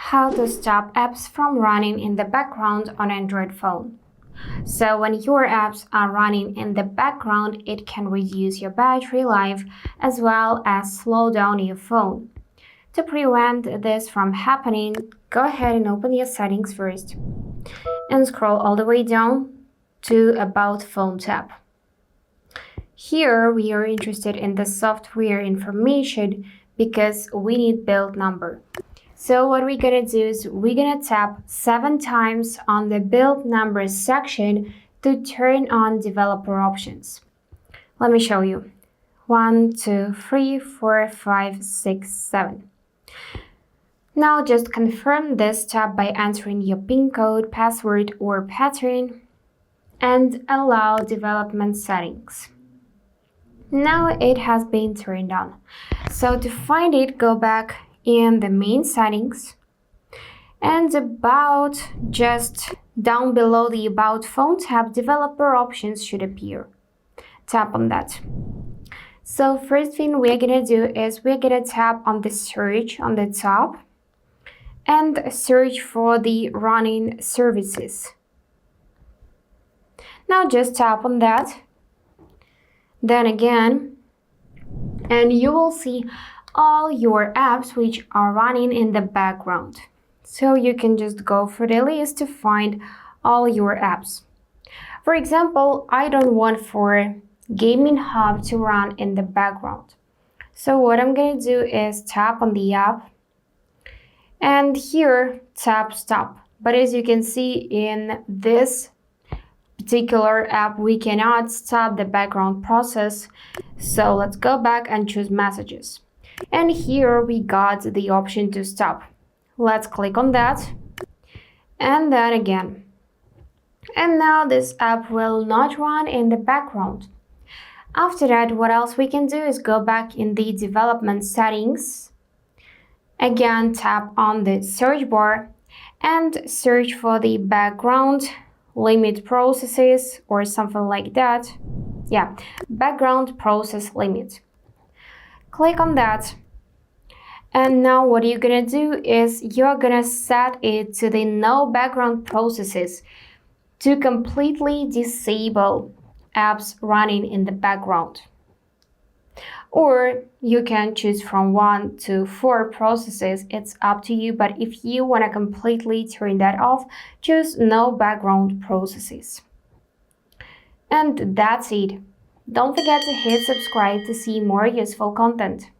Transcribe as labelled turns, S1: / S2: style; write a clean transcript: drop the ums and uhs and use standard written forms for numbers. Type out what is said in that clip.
S1: How to stop apps from running in the background on Android phone. So when your apps are running in the background, it can reduce your battery life as well as slow down your phone. To prevent this from happening, go ahead and open your settings first and scroll all the way down to About Phone tab. Here we are interested in the software information because we need build number. So what we're gonna do is we're gonna tap 7 times on the build numbers section to turn on developer options. Let me show you. 1, 2, 3, 4, 5, 6, 7. Now just confirm this tab by entering your PIN code, password, or pattern and allow development settings. Now it has been turned on. So to find it, go back in the main settings and just down below the About Phone tab, developer options should appear. Tap on that. So first thing we're gonna do is we're gonna tap on the search on the top and search for the running services. Now just tap on that. Then again, and you will see all your apps which are running in the background. So you can just go through the list to find all your apps. For example, I don't want for Gaming Hub to run in the background. So what I'm going to do is tap on the app and here tap stop. But as you can see in this particular app, we cannot stop the background process. So let's go back and choose messages. And here we got the option to stop. Let's click on that and then again. And now this app will not run in the background. After that, what else we can do is go back in the development settings. Again, tap on the search bar and search for the background limit processes or something like that. Yeah, background process limit. Click on that. And now what you're gonna do is you're gonna set it to the no background processes to completely disable apps running in the background. Or you can choose from 1 to 4 processes, it's up to you, but if you wanna completely turn that off, choose no background processes. And that's it. Don't forget to hit subscribe to see more useful content.